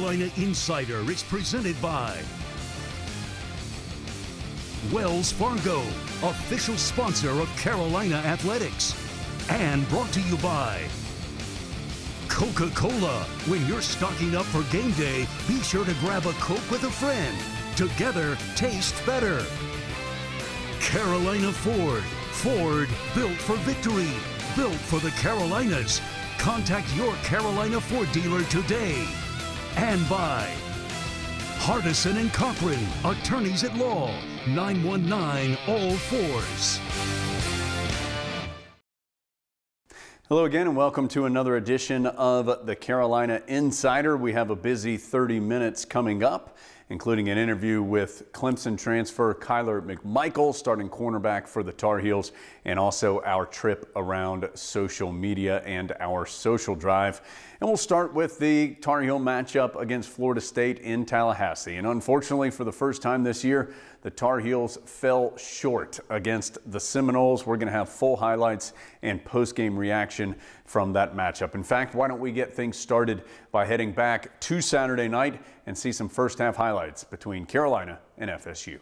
Carolina Insider is presented by Wells Fargo, official sponsor of Carolina Athletics, and brought to you by Coca-Cola. When you're stocking up for game day, be sure to grab a Coke with a friend. Together, taste better. Carolina Ford. Ford, built for victory. Built for the Carolinas. Contact your Carolina Ford dealer today. And by Hardison and Cochran, attorneys at law, 919 All Fours. Hello again and welcome to another edition of the Carolina Insider. We have a busy 30 minutes coming up, including an interview with Clemson transfer Kyler McMichael, starting cornerback for the Tar Heels, and also our trip around social media and our social drive. And we'll start with the Tar Heel matchup against Florida State in Tallahassee. And unfortunately, for the first time this year, the Tar Heels fell short against the Seminoles. We're going to have full highlights and post-game reaction from that matchup. In fact, why don't we get things started by heading back to Saturday night and see some first-half highlights between Carolina and FSU.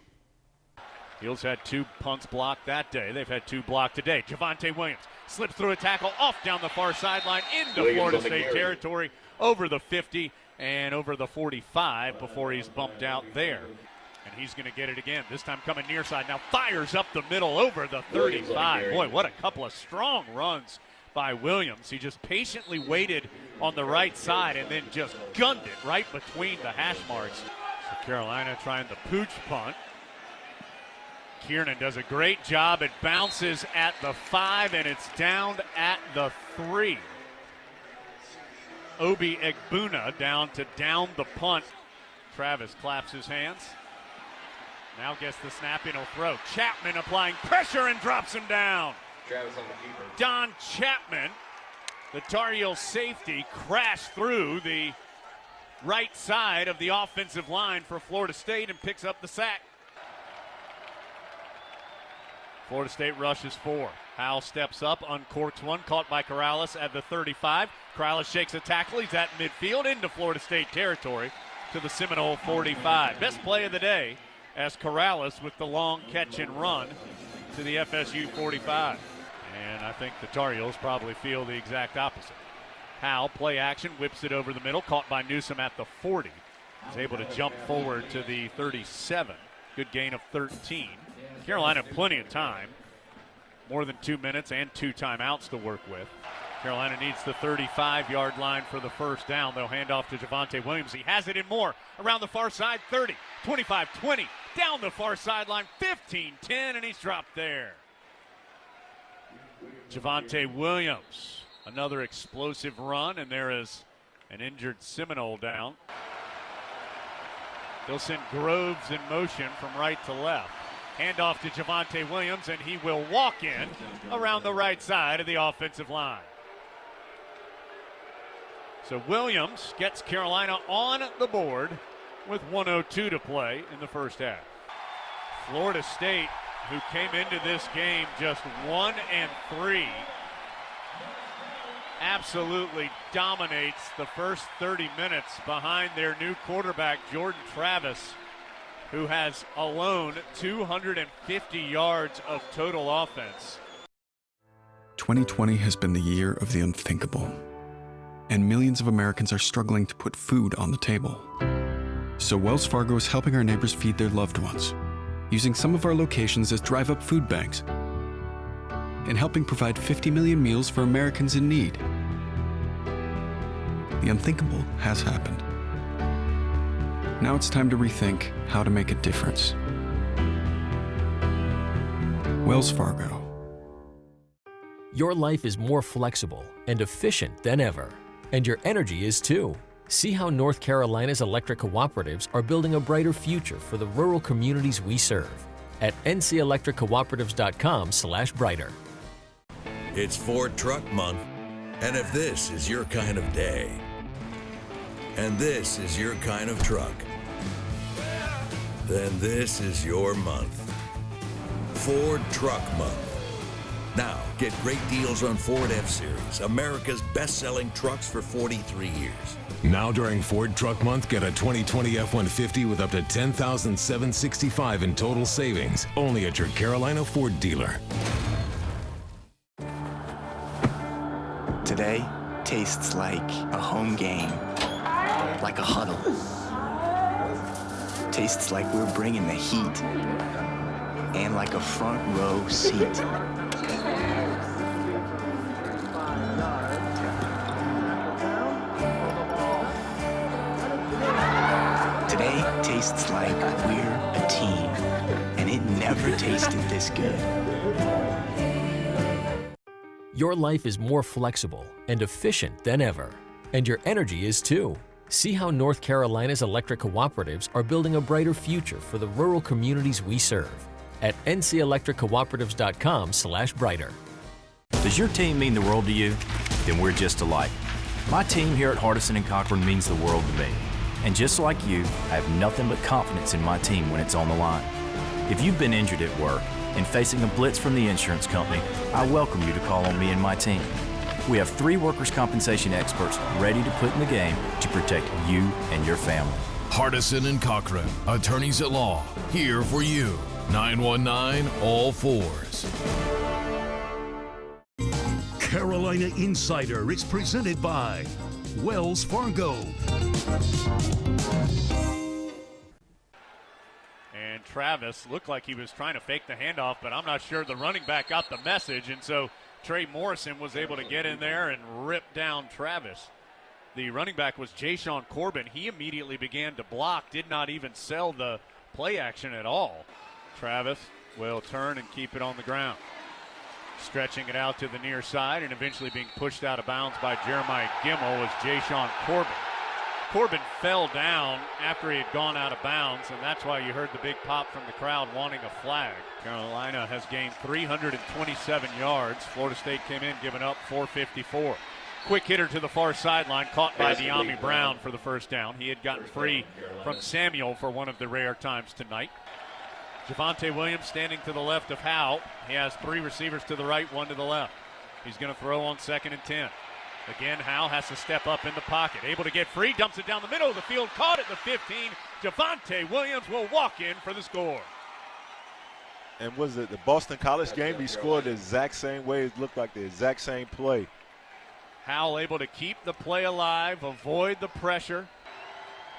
Heels had 2 punts blocked that day. They've had 2 blocked today. Javonte Williams slips through a tackle off down the far sideline into Florida State territory, over the 50 and over the 45 before he's bumped out there. And he's going to get it again, this time coming near side. Now fires up the middle over the 35. Boy, what a couple of strong runs by Williams. He just patiently waited on the right side and then just gunned it right between the hash marks. So Carolina trying the pooch punt. Kiernan does a great job. It bounces at the 5 and it's down at the 3. Obi Egbuna down to down the punt. Travis claps his hands. Now gets the snap and he'll throw. Chapman applying pressure and drops him down. Travis on the keeper. Don Chapman, the Tar Heel safety, crashed through the right side of the offensive line for Florida State and picks up the sack. Florida State rushes 4. Howell steps up, uncorks one, caught by Corrales at the 35. Corrales shakes a tackle. He's at midfield into Florida State territory to the Seminole 45. Best play of the day as Corrales with the long catch and run to the FSU 45. And I think the Tar Heels probably feel the exact opposite. Howell, play action, whips it over the middle, caught by Newsome at the 40. He's able to jump forward to the 37. Good gain of 13. Carolina plenty of time. More than 2 minutes and 2 timeouts to work with. Carolina needs the 35-yard line for the first down. They'll hand off to Javonte Williams. He has it in more. Around the far side, 30, 25, 20. Down the far sideline, 15, 10, and he's dropped there. Javonte Williams, another explosive run, and there is an injured Seminole down. They'll send Groves in motion from right to left. Handoff to Javonte Williams, and he will walk in around the right side of the offensive line. So Williams gets Carolina on the board with 1:02 to play in the first half. Florida State, who came into this game just 1-3, absolutely dominates the first 30 minutes behind their new quarterback, Jordan Travis, who has alone 250 yards of total offense. 2020 has been the year of the unthinkable, and millions of Americans are struggling to put food on the table. So Wells Fargo is helping our neighbors feed their loved ones, using some of our locations as drive-up food banks, and helping provide 50 million meals for Americans in need. The unthinkable has happened. Now it's time to rethink how to make a difference. Wells Fargo. Your life is more flexible and efficient than ever, and your energy is too. See how North Carolina's electric cooperatives are building a brighter future for the rural communities we serve at ncelectriccooperatives.com/brighter. It's Ford Truck Month, and if this is your kind of day, and this is your kind of truck, then this is your month. Ford Truck Month. Now, get great deals on Ford F-Series, America's best-selling trucks for 43 years. Now during Ford Truck Month, get a 2020 F-150 with up to $10,765 in total savings, only at your Carolina Ford dealer. Today tastes like a home game, like a huddle. Tastes like we're bringing the heat, and like a front row seat. Today tastes like we're a team, and it never tasted this good. Your life is more flexible and efficient than ever, and your energy is too. See how North Carolina's electric cooperatives are building a brighter future for the rural communities we serve at ncelectriccooperatives.com/brighter. Does your team mean the world to you? Then we're just alike. My team here at Hardison & Cochran means the world to me. And just like you, I have nothing but confidence in my team when it's on the line. If you've been injured at work and facing a blitz from the insurance company, I welcome you to call on me and my team. We have 3 workers' compensation experts ready to put in the game to protect you and your family. Hardison & Cochran, attorneys at law, here for you. 919-ALL-4s. Carolina Insider is presented by Wells Fargo. And Travis looked like he was trying to fake the handoff, but I'm not sure the running back got the message, and so Trey Morrison was able to get in there and rip down Travis. The running back was Jashawn Corbin. He immediately began to block, did not even sell the play action at all. Travis will turn and keep it on the ground. Stretching it out to the near side and eventually being pushed out of bounds by Jeremiah Gimmel was Jashawn Corbin. Corbin fell down after he had gone out of bounds, and that's why you heard the big pop from the crowd wanting a flag. Carolina has gained 327 yards. Florida State came in giving up 454. Quick hitter to the far sideline, caught by De'Ami Brown for the first down. He had gotten free from Samuel for one of the rare times tonight. Javonte Williams standing to the left of Howe. He has 3 receivers to the right, 1 to the left. He's going to throw on 2nd and 10. Again, Howe has to step up in the pocket. Able to get free, dumps it down the middle of the field, caught at the 15. Javonte Williams will walk in for the score. And was it the Boston College game? He scored the exact same way. It looked like the exact same play. Howe able to keep the play alive, avoid the pressure.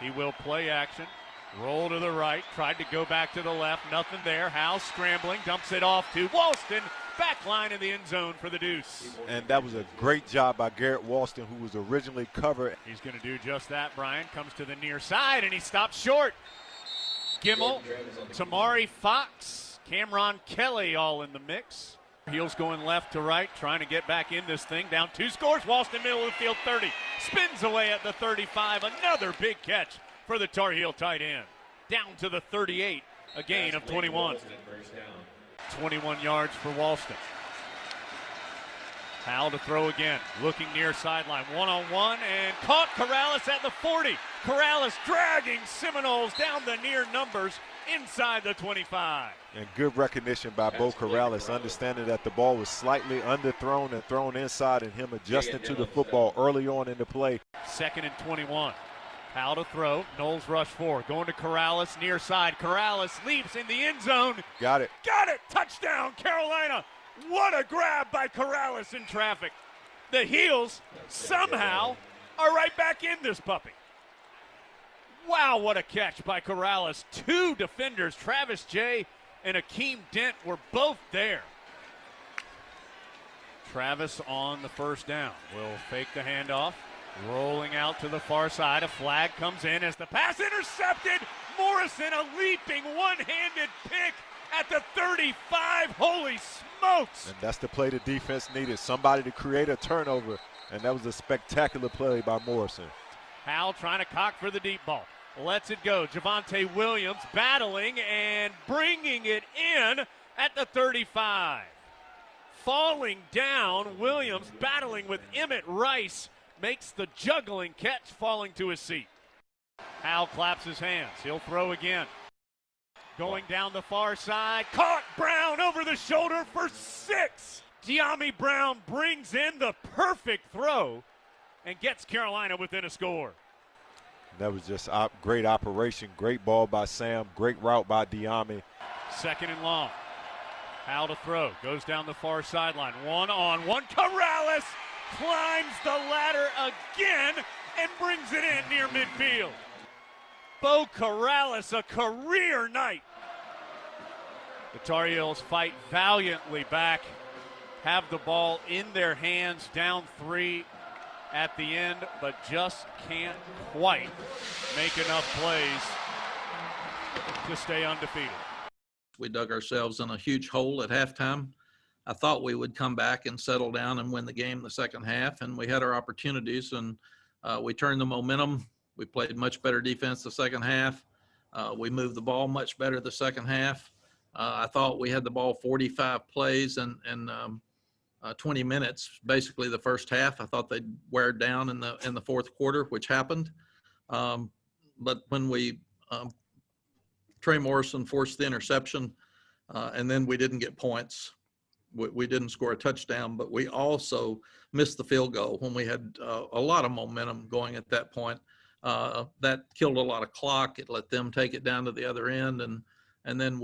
He will play action. Roll to the right, tried to go back to the left, nothing there. Howe scrambling, dumps it off to Walston. Back line in the end zone for the deuce. And that was a great job by Garrett Walston, who was originally covered. He's going to do just that, Brian. Comes to the near side, and he stops short. Gimmel, Tamari Fox, Cameron Kelly all in the mix. Heels going left to right, trying to get back in this thing. Down 2 scores. Walston, middle of the field, 30. Spins away at the 35. Another big catch for the Tar Heel tight end. Down to the 38, a gain of 21. 21 yards for Walston. Howe to throw again, looking near sideline, one-on-one, and caught Corrales at the 40. Corrales dragging Seminoles down the near numbers inside the 25. And good recognition by Bo Corrales, understanding that the ball was slightly underthrown and thrown inside, and him adjusting to the football early on in the play. 2nd and 21. Howe to throw. Knowles rush 4. Going to Corrales near side. Corrales leaps in the end zone. Got it. Got it. Touchdown, Carolina. What a grab by Corrales in traffic. The Heels somehow are right back in this puppy. Wow, what a catch by Corrales. 2 defenders, Travis J. and Akeem Dent, were both there. Travis on the first down. Will fake the handoff. Rolling out to the far side. A flag comes in as the pass intercepted. Morrison, a leaping one-handed pick at the 35. Holy smokes. And that's the play the defense needed. Somebody to create a turnover. And that was a spectacular play by Morrison. Howe trying to cock for the deep ball. Lets it go. Javonte Williams battling and bringing it in at the 35. Falling down, Williams battling with Emmett Rice. Makes the juggling catch, falling to his seat. Howe claps his hands. He'll throw again. Going down the far side. Caught Brown over the shoulder for 6. De'Ami Brown brings in the perfect throw and gets Carolina within a score. That was just great operation, great ball by Sam, great route by De'Ami. Second and long. Howell to throw, goes down the far sideline. 1-on-1. Corrales climbs the ladder again and brings it in near midfield. Bo Corrales, a career night. The Tar Heels fight valiantly back, have the ball in their hands, down 3 at the end, but just can't quite make enough plays to stay undefeated. We dug ourselves in a huge hole at halftime. I thought we would come back and settle down and win the game the second half, and we had our opportunities, and we turned the momentum. We played much better defense the second half. We moved the ball much better the second half. I thought we had the ball 45 plays and 20 minutes, basically the first half. I thought they'd wear down in the fourth quarter, which happened. But when Trey Morrison forced the interception, and then we didn't get points. We didn't score a touchdown, but we also missed the field goal when we had a lot of momentum going at that point. That killed a lot of clock. It let them take it down to the other end, and then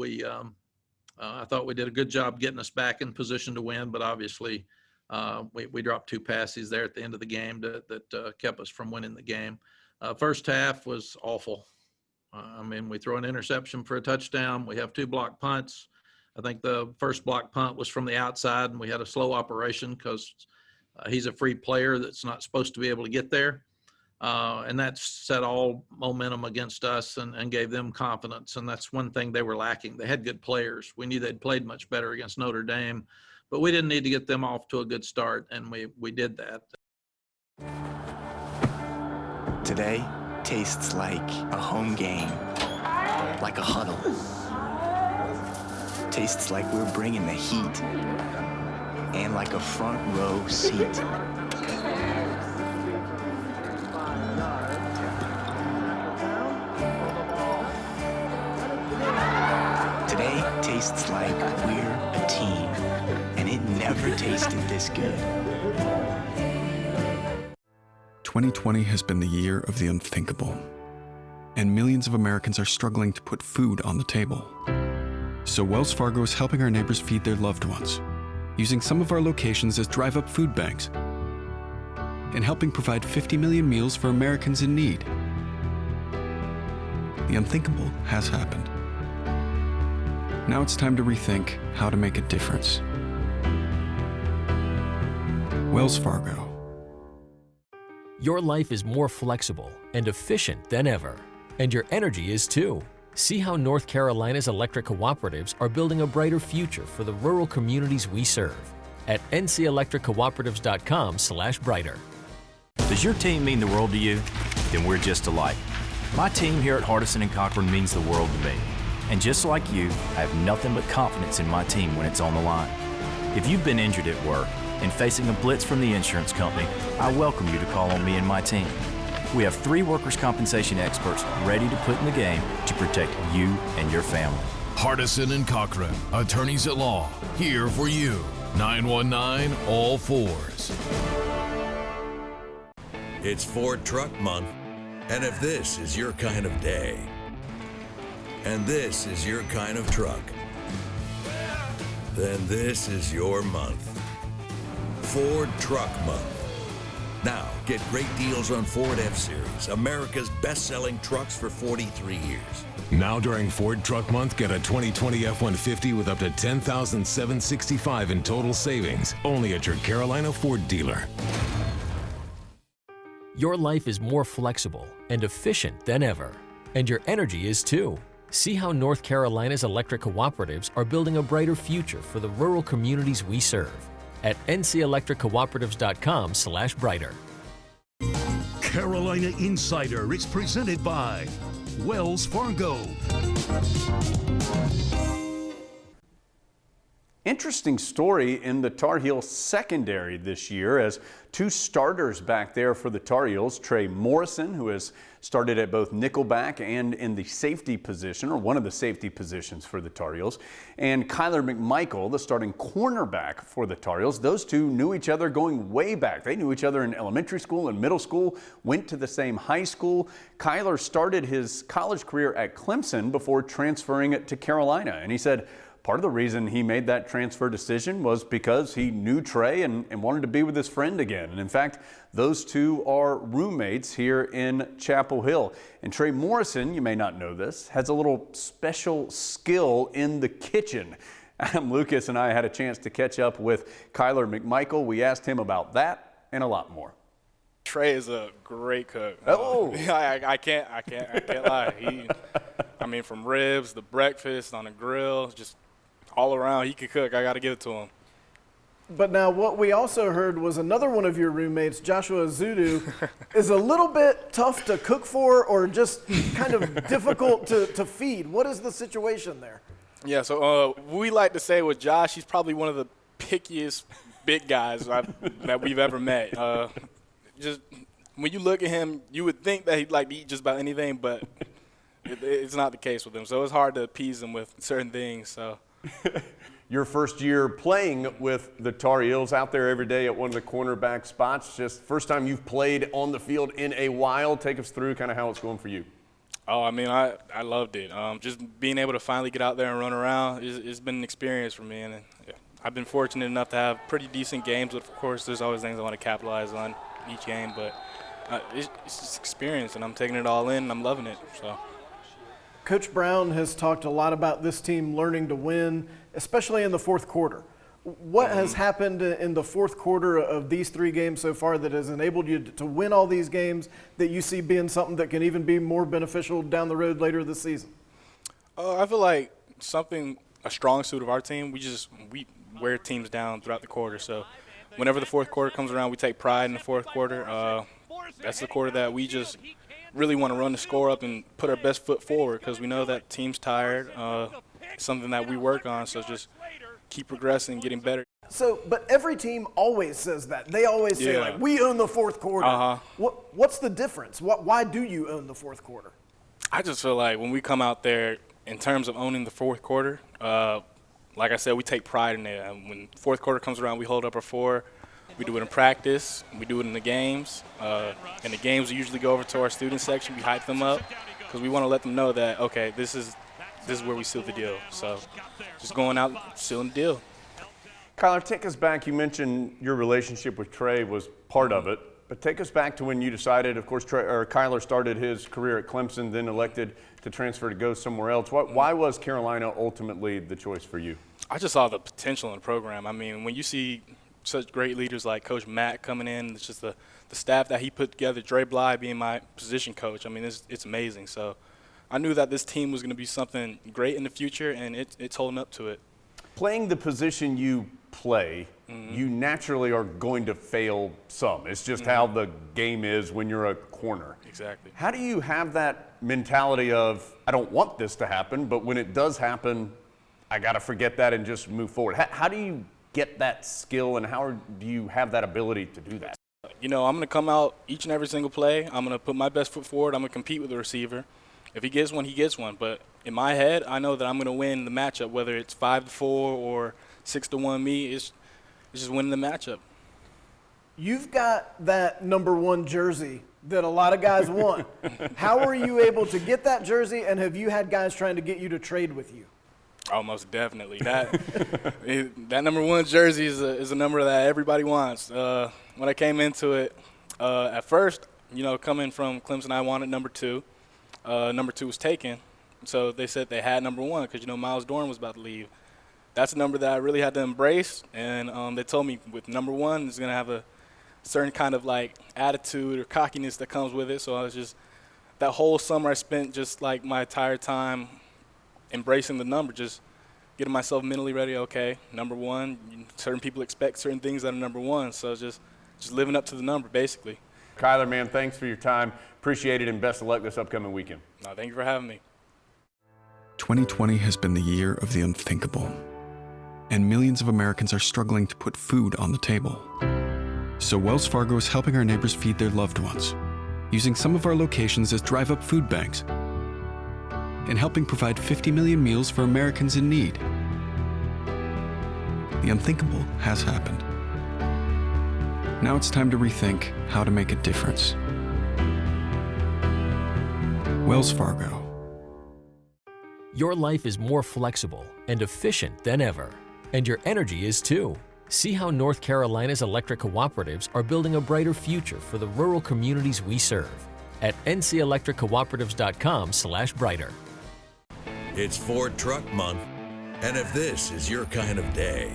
I thought we did a good job getting us back in position to win, but obviously we dropped 2 passes there at the end of the game that kept us from winning the game. First half was awful. We throw an interception for a touchdown. We have 2 blocked punts. I think the first block punt was from the outside, and we had a slow operation because he's a free player that's not supposed to be able to get there. And that set all momentum against us and gave them confidence. And that's one thing they were lacking. They had good players. We knew they'd played much better against Notre Dame, but we didn't need to get them off to a good start, and we did that. Today tastes like a home game, like a huddle. Tastes like we're bringing the heat, and like a front row seat. Today tastes like we're a team, and it never tasted this good. 2020 has been the year of the unthinkable, and millions of Americans are struggling to put food on the table. So Wells Fargo is helping our neighbors feed their loved ones, using some of our locations as drive-up food banks, and helping provide 50 million meals for Americans in need. The unthinkable has happened. Now it's time to rethink how to make a difference. Wells Fargo. Your life is more flexible and efficient than ever, and your energy is too. See how North Carolina's electric cooperatives are building a brighter future for the rural communities we serve at ncelectriccooperatives.com/brighter. Does your team mean the world to you? Then we're just alike. My team here at Hardison & Cochran means the world to me. And just like you, I have nothing but confidence in my team when it's on the line. If you've been injured at work and facing a blitz from the insurance company, I welcome you to call on me and my team. We have 3 workers' compensation experts ready to put in the game to protect you and your family. Hardison & Cochran, attorneys at law, here for you. 919 all fours. It's Ford Truck Month, and if this is your kind of day, and this is your kind of truck, then this is your month. Ford Truck Month. Now, get great deals on Ford F-Series, America's best-selling trucks for 43 years. Now during Ford Truck Month, get a 2020 F-150 with up to $10,765 in total savings, only at your Carolina Ford dealer. Your life is more flexible and efficient than ever, and your energy is too. See how North Carolina's electric cooperatives are building a brighter future for the rural communities we serve at ncelectriccooperatives.com/brighter. Carolina Insider is presented by Wells Fargo. Interesting story in the Tar Heels secondary this year as two starters back there for the Tar Heels, Trey Morrison, who has started at both nickelback and in the safety position, or one of the safety positions for the Tar Heels, and Kyler McMichael, the starting cornerback for the Tar Heels. Those two knew each other going way back. They knew each other in elementary school and middle school, went to the same high school. Kyler started his college career at Clemson before transferring it to Carolina, and he said, part of the reason he made that transfer decision was because he knew Trey and wanted to be with his friend again. And in fact, those two are roommates here in Chapel Hill. And Trey Morrison, you may not know this, has a little special skill in the kitchen. Adam Lucas and I had a chance to catch up with Kyler McMichael. We asked him about that and a lot more. Trey is a great cook. Oh, I can't lie. From ribs, the breakfast on the grill, just all around, he could cook. I got to give it to him. But now what we also heard was another one of your roommates, Joshua Zudu, is a little bit tough to cook for or just kind of difficult to feed. What is the situation there? Yeah, so we like to say with Josh, he's probably one of the pickiest big guys that we've ever met. Just when you look at him, you would think that he'd like to eat just about anything, but it's not the case with him. So it's hard to appease him with certain things. So. Your first year playing with the Tar Heels, out there every day at one of the cornerback spots. Just first time you've played on the field in a while. Take us through kind of how it's going for you. Oh, I loved it. Just being able to finally get out there and run around, it's been an experience for me. And I've been fortunate enough to have pretty decent games. But of course, there's always things I want to capitalize on each game. But it's just experience, and I'm taking it all in, and I'm loving it. So. Coach Brown has talked a lot about this team learning to win, especially in the fourth quarter. What has happened in the fourth quarter of these three games so far that has enabled you to win all these games that you see being something that can even be more beneficial down the road later this season? I feel like a strong suit of our team, we wear teams down throughout the quarter. So whenever the fourth quarter comes around, we take pride in the fourth quarter. That's the quarter that we just really want to run the score up and put our best foot forward because we know that team's tired. Something that we work on, so just keep progressing, getting better. So, but every team always says that. They always say, like, we own the fourth quarter. What's the difference? Why do you own the fourth quarter? I just feel like when we come out there in terms of owning the fourth quarter, like I said, we take pride in it. When fourth quarter comes around, we hold up our four. We do it in practice. We do it in the games. In the games, we usually go over to our student section. We hype them up because we want to let them know that, okay, this is where we seal the deal. So just going out, sealing the deal. Kyler, take us back. You mentioned your relationship with Trey was part of it, but take us back to when you decided, of course, Kyler started his career at Clemson, then elected to transfer to go somewhere else. Why was Carolina ultimately the choice for you? I just saw the potential in the program. When you see such great leaders like Coach Matt coming in, it's just the staff that he put together, Dre Bly being my position coach. It's amazing. So I knew that this team was going to be something great in the future, and it's holding up to it. Playing the position you play, you naturally are going to fail some. It's just how the game is when you're a corner. Exactly. How do you have that mentality of, I don't want this to happen, but when it does happen, I got to forget that and just move forward? How do you get that skill, and how do you have that ability to do that? I'm going to come out each and every single play. I'm going to put my best foot forward. I'm going to compete with the receiver. If he gets one, he gets one. But in my head, I know that I'm going to win the matchup, whether it's 5-4 or 6-1 me. It's just winning the matchup. You've got that number 1 jersey that a lot of guys want. How were you able to get that jersey, and have you had guys trying to get you to trade with you? Oh, most definitely. That number 1 jersey is a number that everybody wants. When I came into it, at first, coming from Clemson, I wanted number 2. Number 2 was taken, so they said they had number 1 because Miles Dorn was about to leave. That's a number that I really had to embrace, and they told me with number 1 it's going to have a certain kind of like attitude or cockiness that comes with it. So I was just that whole summer I spent just like my entire time embracing the number, just getting myself mentally ready. Okay, number 1. Certain people expect certain things that are number 1, so just living up to the number, basically. Kyler, man, thanks for your time. Appreciate it, and best of luck this upcoming weekend. No, thank you for having me. 2020 has been the year of the unthinkable. and millions of Americans are struggling to put food on the table. So Wells Fargo is helping our neighbors feed their loved ones, using some of our locations as drive-up food banks, and helping provide 50 million meals for Americans in need. The unthinkable has happened. Now it's time to rethink how to make a difference. Wells Fargo. Your life is more flexible and efficient than ever, and your energy is too. See how North Carolina's electric cooperatives are building a brighter future for the rural communities we serve at ncelectriccooperatives.com/brighter. It's Ford Truck Month, and if this is your kind of day,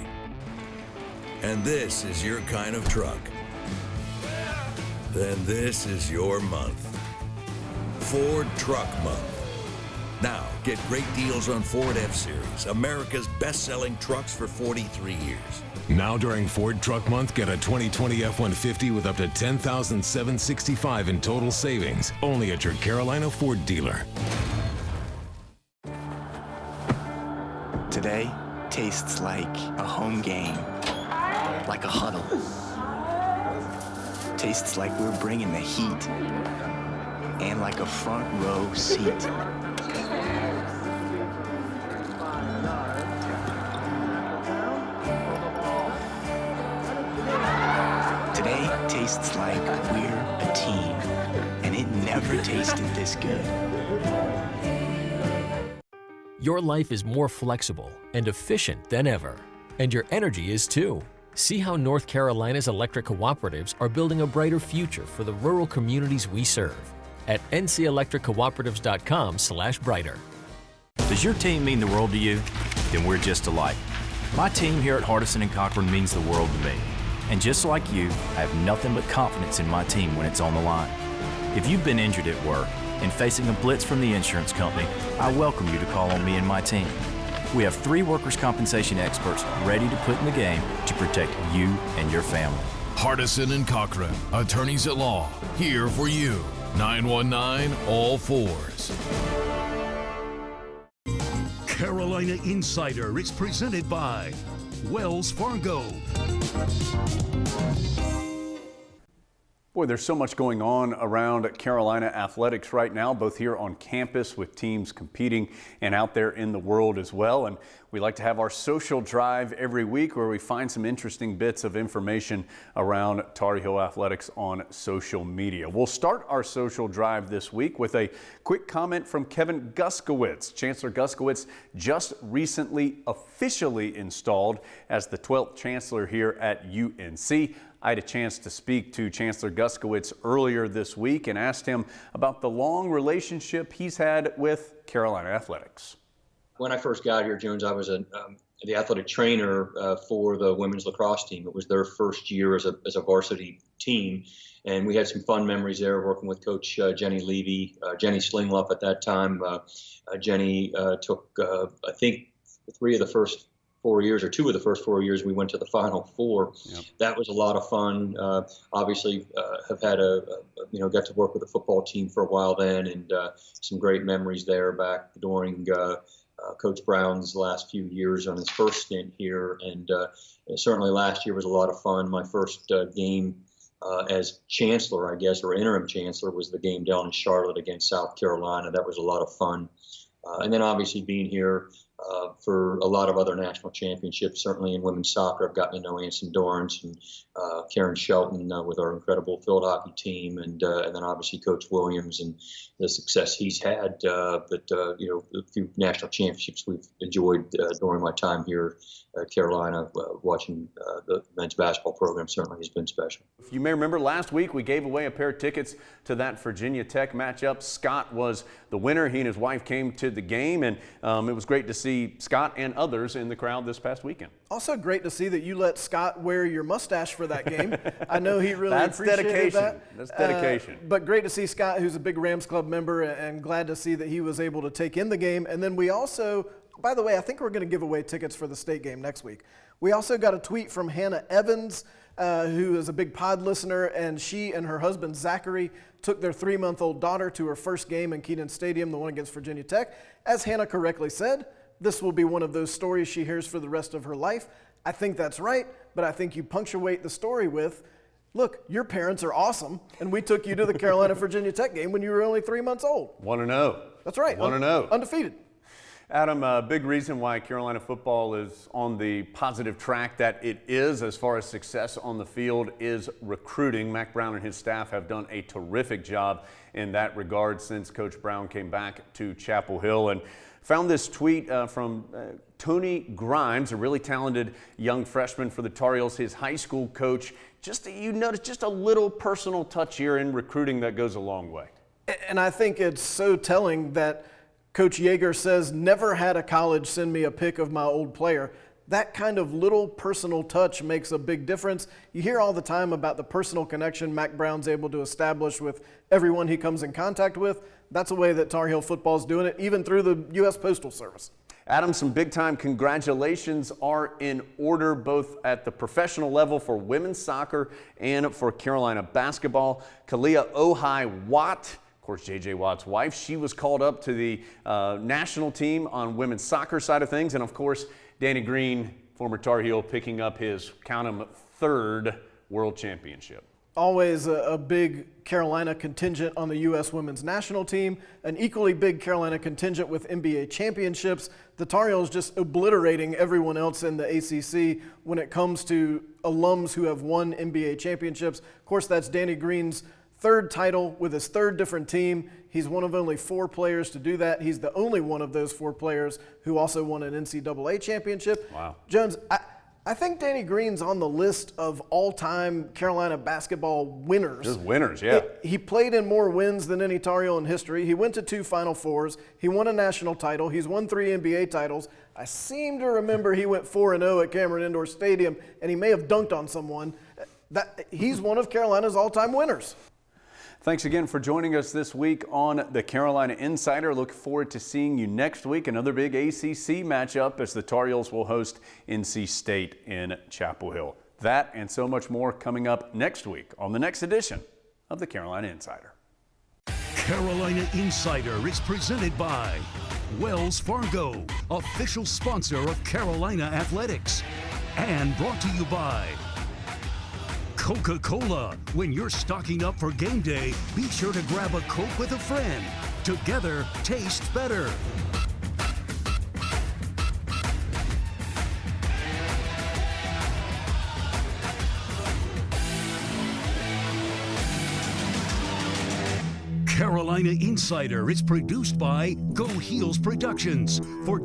and this is your kind of truck, then this is your month. Ford Truck Month. Now, get great deals on Ford F-Series, America's best-selling trucks for 43 years. Now during Ford Truck Month, get a 2020 F-150 with up to $10,765 in total savings, only at your Carolina Ford dealer. Today tastes like a home game, like a huddle. Tastes like we're bringing the heat, and like a front row seat. Today tastes like we're a team, and it never tasted this good. Your life is more flexible and efficient than ever, and your energy is too. See how North Carolina's electric cooperatives are building a brighter future for the rural communities we serve at ncelectriccooperatives.com/brighter. Does your team mean the world to you? Then we're just alike. My team here at Hardison and Cochran means the world to me. And just like you, I have nothing but confidence in my team when it's on the line. If you've been injured at work and facing a blitz from the insurance company, I welcome you to call on me and my team. We have 3 workers' compensation experts ready to put in the game to protect you and your family. Hardison and Cochran, attorneys at law, here for you. 919 all fours. Carolina Insider is presented by Wells Fargo. Boy, there's so much going on around Carolina athletics right now, both here on campus with teams competing and out there in the world as well. And we like to have our social drive every week where we find some interesting bits of information around Tar Heel athletics on social media. We'll start our social drive this week with a quick comment from Kevin Guskowitz. Chancellor Guskowitz just recently officially installed as the 12th chancellor here at UNC. I had a chance to speak to Chancellor Guskowitz earlier this week and asked him about the long relationship he's had with Carolina athletics. When I first got here, Jones, I was the athletic trainer for the women's lacrosse team. It was their first year as a varsity team, and we had some fun memories there working with Coach Jenny Levy, Jenny Slingluff at that time. Jenny took, I think, 3 of the first 4 years or 2 of the first 4 years we went to the Final Four. Yep. That was a lot of fun. Obviously, have had got to work with the football team for a while then, and some great memories there back during Coach Brown's last few years on his first stint here. And certainly last year was a lot of fun. My first game as chancellor, I guess, or interim chancellor, was the game down in Charlotte against South Carolina. That was a lot of fun. And then obviously being here for a lot of other national championships, certainly in women's soccer. I've gotten to know Anson Dorrance and Karen Shelton with our incredible field hockey team, and then obviously Coach Williams and the success he's had. But a few national championships we've enjoyed during my time here at Carolina. Watching the men's basketball program certainly has been special. If you may remember, last week we gave away a pair of tickets to that Virginia Tech matchup. Scott was the winner. He and his wife came to the game, and it was great to see Scott and others in the crowd this past weekend. Also great to see that you let Scott wear your mustache for that game. I know he really appreciated dedication. that. That's dedication. But great to see Scott, who's a big Rams Club member, and glad to see that he was able to take in the game. And then we also, by the way, I think we're going to give away tickets for the state game next week. We also got a tweet from Hannah Evans, who is a big pod listener, and she and her husband Zachary took their 3-month-old daughter to her first game in Kenan Stadium, the one against Virginia Tech. As Hannah correctly said, this will be one of those stories she hears for the rest of her life. I think that's right, but I think you punctuate the story with, look, your parents are awesome, and we took you to the Carolina-Virginia Tech game when you were only 3 months old. 1-0. That's right. 1-0. Undefeated. Adam, a big reason why Carolina football is on the positive track that it is as far as success on the field is recruiting. Mack Brown and his staff have done a terrific job in that regard since Coach Brown came back to Chapel Hill. And found this tweet from Tony Grimes, a really talented young freshman for the Tar Heels, his high school coach. You notice just a little personal touch here in recruiting that goes a long way. And I think it's so telling that Coach Yeager says, never had a college send me a pic of my old player. That kind of little personal touch makes a big difference. You hear all the time about the personal connection Mack Brown's able to establish with everyone he comes in contact with. That's a way that Tar Heel football is doing it, even through the U.S. Postal Service. Adam, some big-time congratulations are in order both at the professional level for women's soccer and for Carolina basketball. Kalia Ohai-Watt, of course, J.J. Watt's wife, she was called up to the national team on women's soccer side of things. And, of course, Danny Green, former Tar Heel, picking up his, count 'em, third world championship. Always a big Carolina contingent on the U.S. women's national team, an equally big Carolina contingent with NBA championships. The Tar Heels just obliterating everyone else in the ACC when it comes to alums who have won NBA championships. Of course, that's Danny Green's third title with his third different team. He's one of only 4 players to do that. He's the only one of those 4 players who also won an NCAA championship. Wow. Jones, I think Danny Green's on the list of all-time Carolina basketball winners. Just winners, yeah. He played in more wins than any Tar Heel in history. He went to 2 Final Fours. He won a national title. He's won 3 NBA titles. I seem to remember he went 4-0 at Cameron Indoor Stadium, and he may have dunked on someone. He's one of Carolina's all-time winners. Thanks again for joining us this week on the Carolina Insider. Look forward to seeing you next week. Another big ACC matchup as the Tar Heels will host NC State in Chapel Hill. That and so much more coming up next week on the next edition of the Carolina Insider. Carolina Insider is presented by Wells Fargo, official sponsor of Carolina Athletics, and brought to you by Coca-Cola. When you're stocking up for game day, be sure to grab a Coke with a friend. Together, tastes better. Carolina Insider is produced by Go Heels Productions for